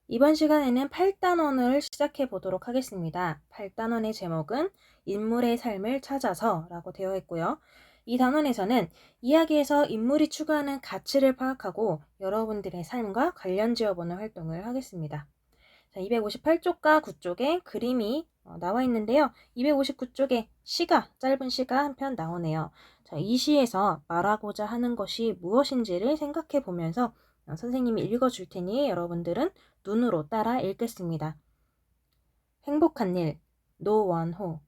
이번 시간에는 8단원을 시작해 보도록 하겠습니다. 8단원의 제목은 인물의 삶을 찾아서 라고 되어 있고요. 이 단원에서는 이야기에서 인물이 추구하는 가치를 파악하고 여러분들의 삶과 관련 지어보는 활동을 하겠습니다. 258쪽과 9쪽에 그림이 나와 있는데요. 259쪽에 짧은 시가 한 편 나오네요. 이 시에서 말하고자 하는 것이 무엇인지를 생각해 보면서 선생님이 읽어줄 테니 여러분들은 눈으로 따라 읽겠습니다. 행복한 일, 노원호.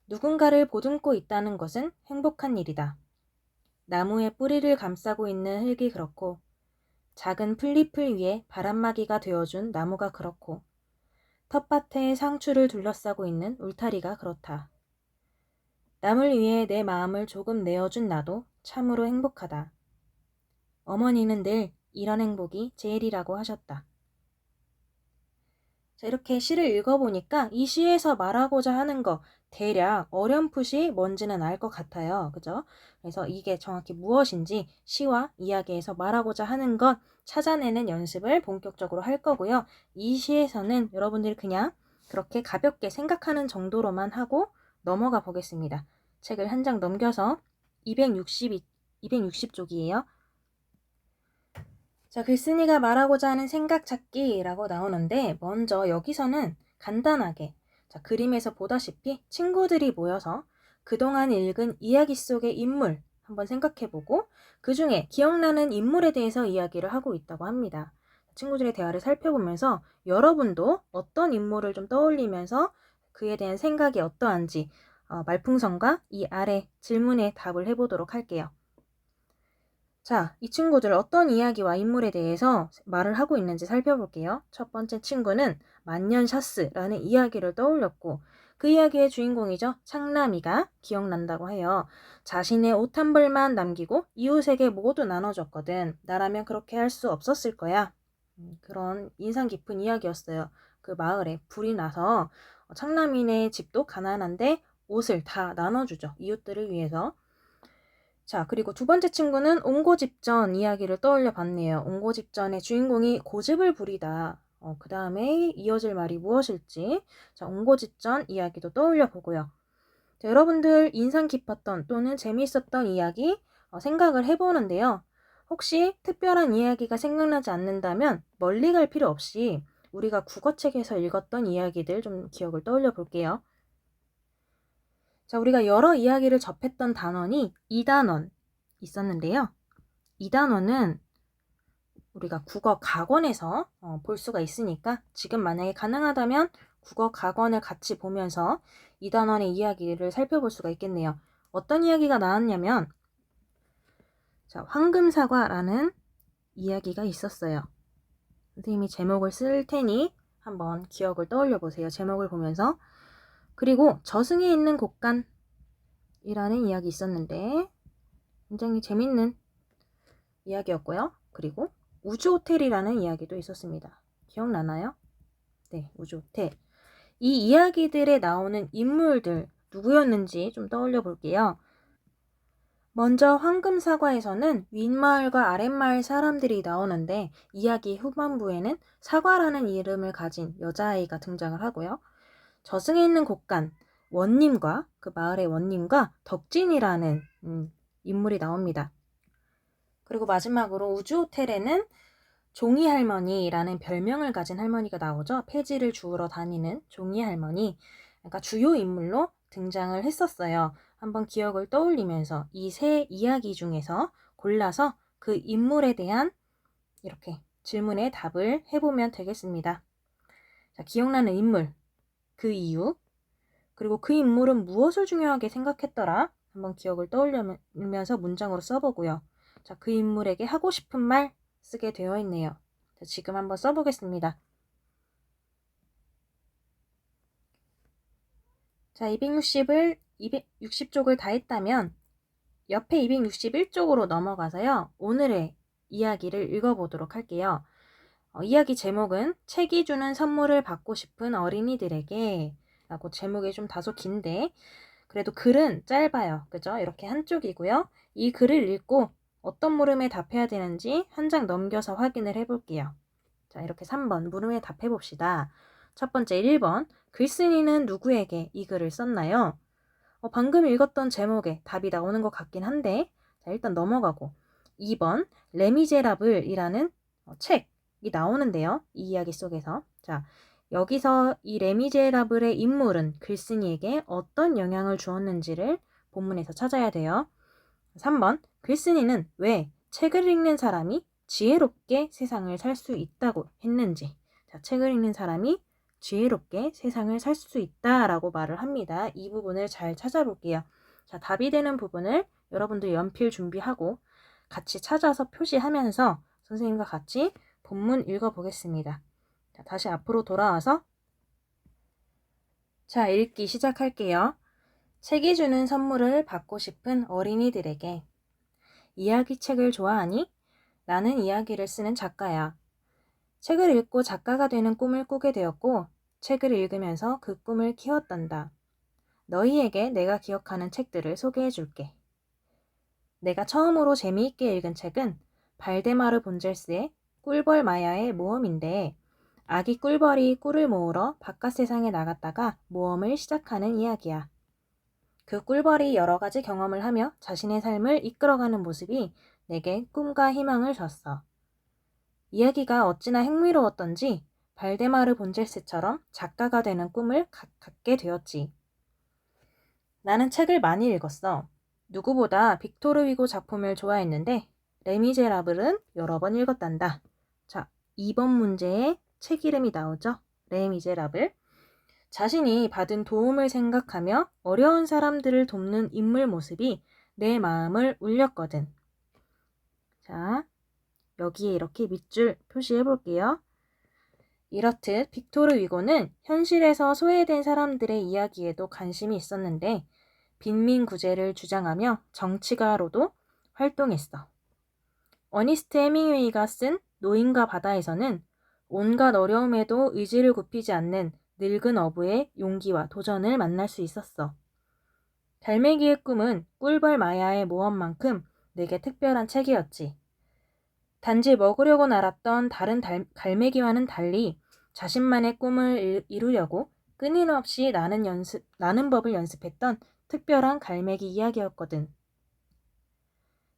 누군가를 보듬고 있다는 것은 행복한 일이다. 나무의 뿌리를 감싸고 있는 흙이 그렇고, 작은 풀잎을 위해 바람막이가 되어준 나무가 그렇고, 텃밭에 상추를 둘러싸고 있는 울타리가 그렇다. 남을 위해 내 마음을 조금 내어준 나도 참으로 행복하다. 어머니는 늘 이런 행복이 제일이라고 하셨다. 자, 이렇게 시를 읽어보니까 이 시에서 말하고자 하는 거 대략 어렴풋이 뭔지는 알 것 같아요. 그죠? 그래서 이게 정확히 무엇인지 시와 이야기에서 말하고자 하는 것 찾아내는 연습을 본격적으로 할 거고요. 이 시에서는 여러분들이 그냥 그렇게 가볍게 생각하는 정도로만 하고 넘어가 보겠습니다. 책을 한 장 넘겨서 260쪽이에요. 자, 글쓴이가 말하고자 하는 생각 찾기라고 나오는데 먼저 여기서는 간단하게 그림에서 보다시피 친구들이 모여서 그동안 읽은 이야기 속의 인물 한번 생각해보고 그 중에 기억나는 인물에 대해서 이야기를 하고 있다고 합니다. 친구들의 대화를 살펴보면서 여러분도 어떤 인물을 좀 떠올리면서 그에 대한 생각이 어떠한지 말풍선과 이 아래 질문에 답을 해보도록 할게요. 자, 이 친구들 어떤 이야기와 인물에 대해서 말을 하고 있는지 살펴볼게요. 첫 번째 친구는 만년샤스라는 이야기를 떠올렸고 그 이야기의 주인공이죠. 창남이가 기억난다고 해요. 자신의 옷 한 벌만 남기고 이웃에게 모두 나눠줬거든. 나라면 그렇게 할 수 없었을 거야. 그런 인상 깊은 이야기였어요. 그 마을에 불이 나서 창남이네 집도 가난한데 옷을 다 나눠주죠. 이웃들을 위해서. 자, 그리고 두 번째 친구는 옹고집전 이야기를 떠올려 봤네요. 옹고집전의 주인공이 고집을 부리다. 그 다음에 이어질 말이 무엇일지. 자, 옹고집전 이야기도 떠올려 보고요. 자, 여러분들 인상 깊었던 또는 재미있었던 이야기 생각을 해보는데요. 혹시 특별한 이야기가 생각나지 않는다면 멀리 갈 필요 없이 우리가 국어책에서 읽었던 이야기들 좀 기억을 떠올려 볼게요. 자, 우리가 여러 이야기를 접했던 단원이 2단원 있었는데요. 2단원은 우리가 국어 각원에서 볼 수가 있으니까 지금 만약에 가능하다면 국어 각원을 같이 보면서 2단원의 이야기를 살펴볼 수가 있겠네요. 어떤 이야기가 나왔냐면 자, 황금사과라는 이야기가 있었어요. 선생님이 제목을 쓸 테니 한번 기억을 떠올려 보세요. 제목을 보면서. 그리고 저승에 있는 곡간이라는 이야기 있었는데 굉장히 재밌는 이야기였고요. 그리고 우주호텔이라는 이야기도 있었습니다. 기억나나요? 네, 우주호텔. 이 이야기들에 나오는 인물들 누구였는지 좀 떠올려 볼게요. 먼저 황금사과에서는 윗마을과 아랫마을 사람들이 나오는데 이야기 후반부에는 사과라는 이름을 가진 여자아이가 등장을 하고요. 저승에 있는 곡간, 원님과 그 마을의 원님과 덕진이라는 인물이 나옵니다. 그리고 마지막으로 우주호텔에는 종이 할머니라는 별명을 가진 할머니가 나오죠. 폐지를 주우러 다니는 종이 할머니. 그러니까 주요 인물로 등장을 했었어요. 한번 기억을 떠올리면서 이 세 이야기 중에서 골라서 그 인물에 대한 이렇게 질문에 답을 해보면 되겠습니다. 자, 기억나는 인물, 그 이유, 그리고 그 인물은 무엇을 중요하게 생각했더라? 한번 기억을 떠올리면서 문장으로 써보고요. 자, 그 인물에게 하고 싶은 말 쓰게 되어 있네요. 자, 지금 한번 써보겠습니다. 자, 260쪽을 다 했다면 옆에 261쪽으로 넘어가서요. 오늘의 이야기를 읽어보도록 할게요. 이야기 제목은 책이 주는 선물을 받고 싶은 어린이들에게 라고 제목이 좀 다소 긴데 그래도 글은 짧아요. 그죠? 이렇게 한쪽이고요. 이 글을 읽고 어떤 물음에 답해야 되는지 한 장 넘겨서 확인을 해볼게요. 자, 이렇게 3번 물음에 답해 봅시다. 첫 번째 1번 글쓴이는 누구에게 이 글을 썼나요? 방금 읽었던 제목에 답이 나오는 것 같긴 한데 자, 일단 넘어가고 2번 레미제라블이라는 책이 나오는데요. 이 이야기 속에서 자, 여기서 이 레미제라블의 인물은 글쓴이에게 어떤 영향을 주었는지를 본문에서 찾아야 돼요. 3번 글쓴이는 왜 책을 읽는 사람이 지혜롭게 세상을 살 수 있다고 했는지. 자, 책을 읽는 사람이 지혜롭게 세상을 살 수 있다라고 말을 합니다. 이 부분을 잘 찾아볼게요. 자, 답이 되는 부분을 여러분들 연필 준비하고 같이 찾아서 표시하면서 선생님과 같이 본문 읽어보겠습니다. 자, 다시 앞으로 돌아와서 자, 읽기 시작할게요. 책이 주는 선물을 받고 싶은 어린이들에게 이야기책을 좋아하니? 나는 이야기를 쓰는 작가야. 책을 읽고 작가가 되는 꿈을 꾸게 되었고 책을 읽으면서 그 꿈을 키웠단다. 너희에게 내가 기억하는 책들을 소개해 줄게. 내가 처음으로 재미있게 읽은 책은 발데마르 본젤스의 꿀벌 마야의 모험인데 아기 꿀벌이 꿀을 모으러 바깥 세상에 나갔다가 모험을 시작하는 이야기야. 그 꿀벌이 여러 가지 경험을 하며 자신의 삶을 이끌어가는 모습이 내게 꿈과 희망을 줬어. 이야기가 어찌나 흥미로웠던지 발데마르 본젤스처럼 작가가 되는 꿈을 갖게 되었지. 나는 책을 많이 읽었어. 누구보다 빅토르 위고 작품을 좋아했는데 레미제라블은 여러 번 읽었단다. 자, 2번 문제에 책 이름이 나오죠. 레미제라블. 자신이 받은 도움을 생각하며 어려운 사람들을 돕는 인물 모습이 내 마음을 울렸거든. 자, 여기에 이렇게 밑줄 표시해 볼게요. 이렇듯 빅토르 위고는 현실에서 소외된 사람들의 이야기에도 관심이 있었는데 빈민 구제를 주장하며 정치가로도 활동했어. 어니스트 해밍웨이가 쓴 노인과 바다에서는 온갖 어려움에도 의지를 굽히지 않는 늙은 어부의 용기와 도전을 만날 수 있었어. 갈매기의 꿈은 꿀벌 마야의 모험만큼 내게 특별한 책이었지. 단지 먹으려고 날았던 다른 갈매기와는 달리 자신만의 꿈을 이루려고 끊임없이 나는 법을 연습했던 특별한 갈매기 이야기였거든.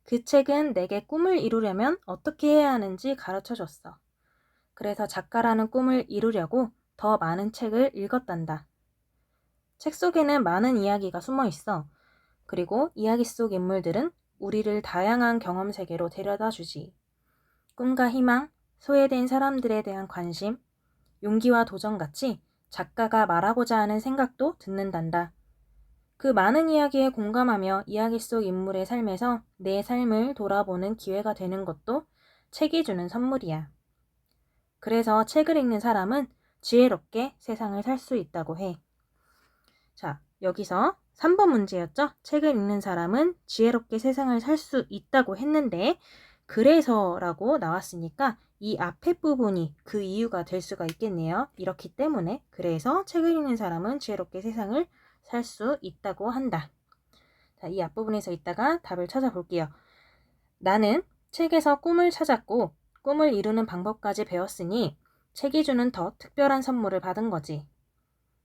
그 책은 내게 꿈을 이루려면 어떻게 해야 하는지 가르쳐줬어. 그래서 작가라는 꿈을 이루려고 더 많은 책을 읽었단다. 책 속에는 많은 이야기가 숨어 있어. 그리고 이야기 속 인물들은 우리를 다양한 경험 세계로 데려다 주지. 꿈과 희망, 소외된 사람들에 대한 관심, 용기와 도전같이 작가가 말하고자 하는 생각도 듣는단다. 그 많은 이야기에 공감하며 이야기 속 인물의 삶에서 내 삶을 돌아보는 기회가 되는 것도 책이 주는 선물이야. 그래서 책을 읽는 사람은 지혜롭게 세상을 살 수 있다고 해. 자, 여기서 3번 문제였죠? 책을 읽는 사람은 지혜롭게 세상을 살 수 있다고 했는데 그래서라고 나왔으니까 이 앞에 부분이 그 이유가 될 수가 있겠네요. 이렇기 때문에 그래서 책을 읽는 사람은 지혜롭게 세상을 살 수 있다고 한다. 자, 이 앞부분에서 이따가 답을 찾아볼게요. 나는 책에서 꿈을 찾았고 꿈을 이루는 방법까지 배웠으니 책이 주는 더 특별한 선물을 받은 거지.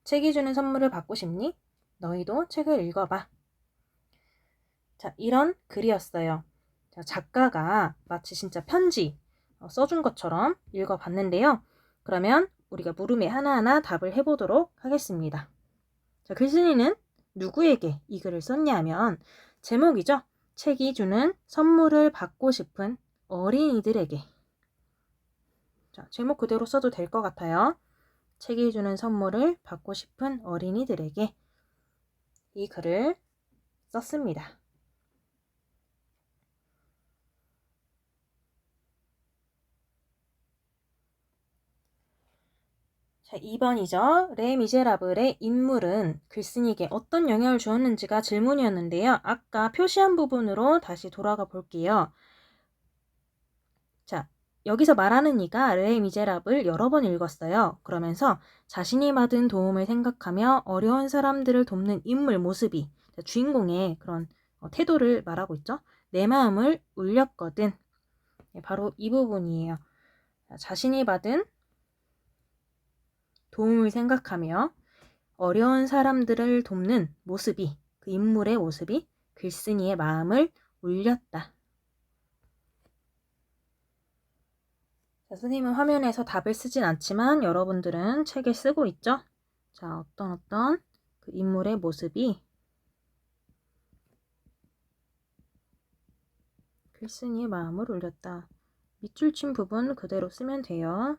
책이 주는 선물을 받고 싶니? 너희도 책을 읽어봐. 자, 이런 글이었어요. 자, 작가가 마치 진짜 편지 써준 것처럼 읽어봤는데요. 그러면 우리가 물음에 하나하나 답을 해보도록 하겠습니다. 자, 글쓴이는 누구에게 이 글을 썼냐면 제목이죠. 책이 주는 선물을 받고 싶은 어린이들에게. 자, 제목 그대로 써도 될 것 같아요. 책이 주는 선물을 받고 싶은 어린이들에게 이 글을 썼습니다. 자, 2번이죠. 레미제라블의 인물은 글쓴이에게 어떤 영향을 주었는지가 질문이었는데요. 아까 표시한 부분으로 다시 돌아가 볼게요. 자, 여기서 말하는 이가 레미제라블 여러 번 읽었어요. 그러면서 자신이 받은 도움을 생각하며 어려운 사람들을 돕는 인물 모습이 주인공의 그런 태도를 말하고 있죠. 내 마음을 울렸거든. 네, 바로 이 부분이에요. 자신이 받은 도움을 생각하며 어려운 사람들을 돕는 모습이, 그 인물의 모습이 글쓴이의 마음을 울렸다. 자, 선생님은 화면에서 답을 쓰진 않지만 여러분들은 책에 쓰고 있죠? 자, 어떤 그 인물의 모습이 글쓴이의 마음을 울렸다. 밑줄 친 부분 그대로 쓰면 돼요.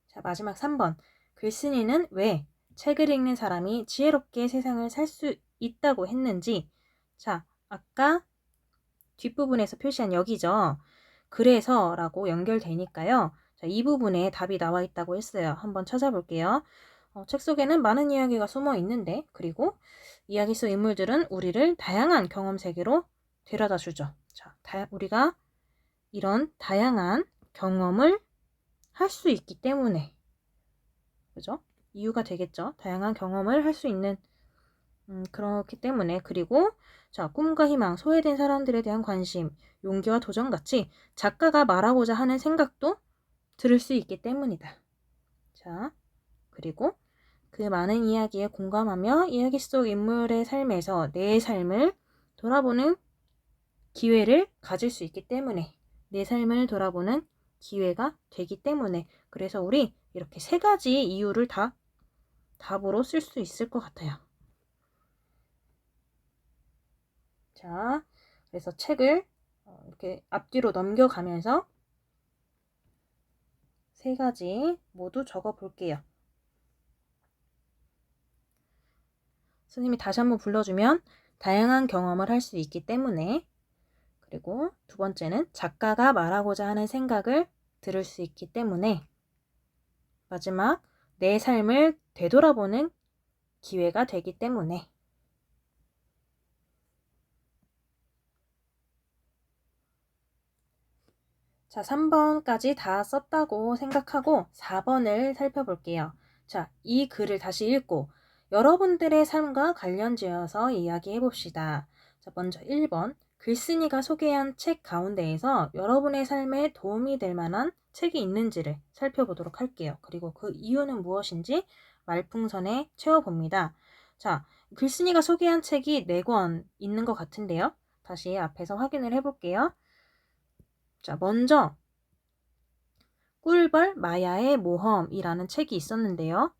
자, 마지막 3번. 글쓴이는 왜 책을 읽는 사람이 지혜롭게 세상을 살 수 있다고 했는지. 자, 아까 뒷부분에서 표시한 여기죠. 그래서 라고 연결되니까요. 자, 이 부분에 답이 나와 있다고 했어요. 한번 찾아볼게요. 책 속에는 많은 이야기가 숨어 있는데, 그리고 이야기 속 인물들은 우리를 다양한 경험 세계로 데려다 주죠. 자, 우리가 이런 다양한 경험을 할 수 있기 때문에, 그죠? 이유가 되겠죠. 다양한 경험을 할 수 있는 그렇기 때문에. 그리고 자, 꿈과 희망, 소외된 사람들에 대한 관심, 용기와 도전같이 작가가 말하고자 하는 생각도 들을 수 있기 때문이다. 자, 그리고 그 많은 이야기에 공감하며 이야기 속 인물의 삶에서 내 삶을 돌아보는 기회를 가질 수 있기 때문에, 내 삶을 돌아보는 기회가 되기 때문에. 그래서 우리 이렇게 3가지 이유를 다 답으로 쓸 수 있을 것 같아요. 자, 그래서 책을 이렇게 앞뒤로 넘겨가면서 3가지 모두 적어 볼게요. 선생님이 다시 한번 불러주면 다양한 경험을 할 수 있기 때문에, 그리고 2번째는 작가가 말하고자 하는 생각을 들을 수 있기 때문에, 마지막 내 삶을 되돌아보는 기회가 되기 때문에. 자, 3번까지 다 썼다고 생각하고 4번을 살펴볼게요. 자, 이 글을 다시 읽고 여러분들의 삶과 관련지어서 이야기해 봅시다. 자, 먼저 1번. 글쓴이가 소개한 책 가운데에서 여러분의 삶에 도움이 될 만한 책이 있는지를 살펴보도록 할게요. 그리고 그 이유는 무엇인지 말풍선에 채워봅니다. 자, 글쓴이가 소개한 책이 4권 있는 것 같은데요. 다시 앞에서 확인을 해볼게요. 자, 먼저 꿀벌 마야의 모험이라는 책이 있었는데요.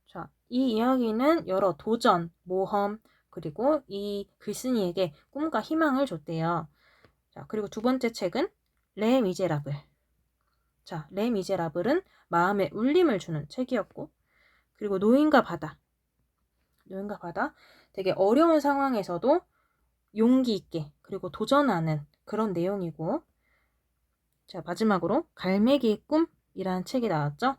자, 이 이야기는 여러 도전, 모험, 그리고 이 글쓴이에게 꿈과 희망을 줬대요. 자, 그리고 2번째 책은 레 미제라블. 자, 레 미제라블은 마음에 울림을 주는 책이었고, 그리고 노인과 바다. 노인과 바다. 되게 어려운 상황에서도 용기 있게 그리고 도전하는 그런 내용이고, 자, 마지막으로 갈매기의 꿈이라는 책이 나왔죠.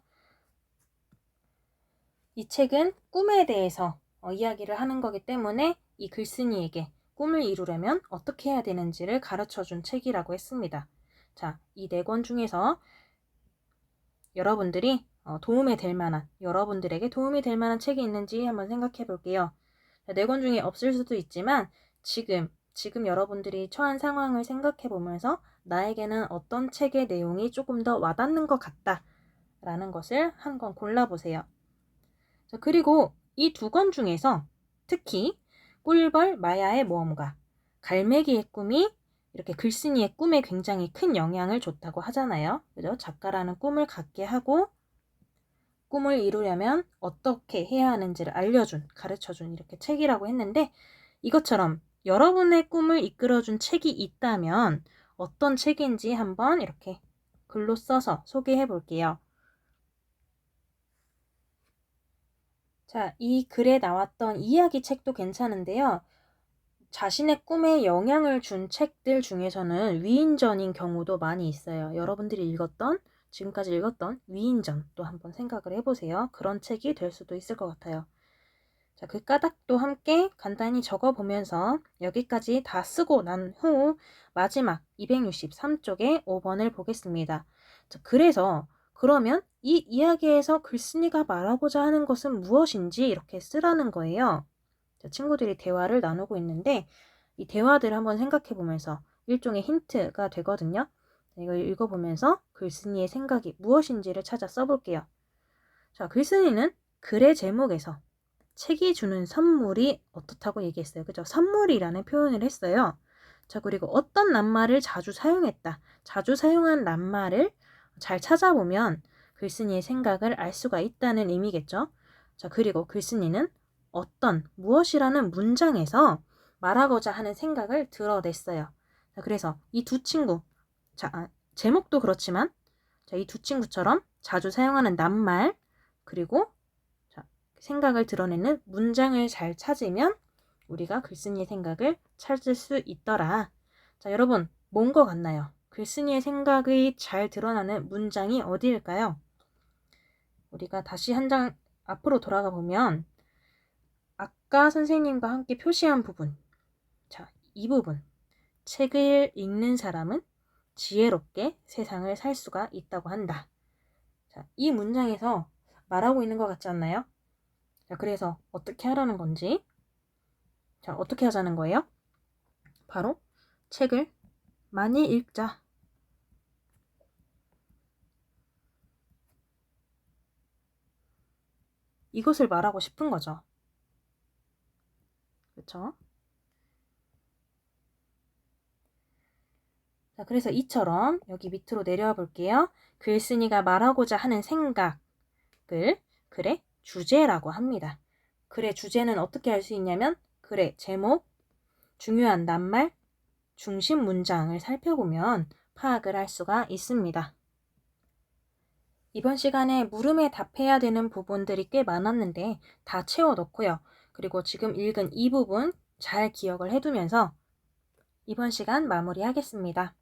이 책은 꿈에 대해서 이야기를 하는 거기 때문에 이 글쓴이에게 꿈을 이루려면 어떻게 해야 되는지를 가르쳐준 책이라고 했습니다. 자, 이 4권 중에서 여러분들이 여러분들에게 도움이 될 만한 책이 있는지 한번 생각해 볼게요. 4권 중에 없을 수도 있지만 지금 여러분들이 처한 상황을 생각해 보면서 나에게는 어떤 책의 내용이 조금 더 와닿는 것 같다 라는 것을 한 권 골라보세요. 자, 그리고 이 2권 중에서 특히 꿀벌 마야의 모험가, 갈매기의 꿈이 이렇게 글쓴이의 꿈에 굉장히 큰 영향을 줬다고 하잖아요. 그죠? 작가라는 꿈을 갖게 하고 꿈을 이루려면 어떻게 해야 하는지를 가르쳐준 이렇게 책이라고 했는데, 이것처럼 여러분의 꿈을 이끌어준 책이 있다면 어떤 책인지 한번 이렇게 글로 써서 소개해 볼게요. 자, 이 글에 나왔던 이야기 책도 괜찮은데요. 자신의 꿈에 영향을 준 책들 중에서는 위인전인 경우도 많이 있어요. 여러분들이 지금까지 읽었던 위인전도 한번 생각을 해보세요. 그런 책이 될 수도 있을 것 같아요. 자, 그 까닭도 함께 간단히 적어보면서 여기까지 다 쓰고 난 후 마지막 263쪽에 5번을 보겠습니다. 자, 그러면 이 이야기에서 글쓴이가 말하고자 하는 것은 무엇인지 이렇게 쓰라는 거예요. 자, 친구들이 대화를 나누고 있는데 이 대화들을 한번 생각해 보면서 일종의 힌트가 되거든요. 이걸 읽어보면서 글쓴이의 생각이 무엇인지를 찾아 써볼게요. 자, 글쓴이는 글의 제목에서 책이 주는 선물이 어떻다고 얘기했어요. 그죠? 선물이라는 표현을 했어요. 자, 그리고 어떤 낱말을 자주 사용했다. 자주 사용한 낱말을 잘 찾아보면 글쓴이의 생각을 알 수가 있다는 의미겠죠. 자, 그리고 글쓴이는 어떤, 무엇이라는 문장에서 말하고자 하는 생각을 드러냈어요. 자, 그래서 이 두 친구, 자, 제목도 그렇지만 자, 이 두 친구처럼 자주 사용하는 낱말, 그리고 자, 생각을 드러내는 문장을 잘 찾으면 우리가 글쓴이의 생각을 찾을 수 있더라. 자, 여러분, 뭔 것 같나요? 글쓴이의 생각이 잘 드러나는 문장이 어디일까요? 우리가 다시 한 장 앞으로 돌아가 보면 아까 선생님과 함께 표시한 부분, 자, 이 부분, 책을 읽는 사람은 지혜롭게 세상을 살 수가 있다고 한다. 자, 이 문장에서 말하고 있는 것 같지 않나요? 자, 그래서 어떻게 하라는 건지, 자, 어떻게 하자는 거예요? 바로 책을 많이 읽자. 이것을 말하고 싶은 거죠. 그렇죠? 자, 그래서 이처럼 여기 밑으로 내려와 볼게요. 글쓴이가 말하고자 하는 생각을 글의 주제라고 합니다. 글의 주제는 어떻게 할 수 있냐면 글의 제목, 중요한 낱말, 중심 문장을 살펴보면 파악을 할 수가 있습니다. 이번 시간에 물음에 답해야 되는 부분들이 꽤 많았는데 다 채워 넣고요. 그리고 지금 읽은 이 부분 잘 기억을 해두면서 이번 시간 마무리하겠습니다.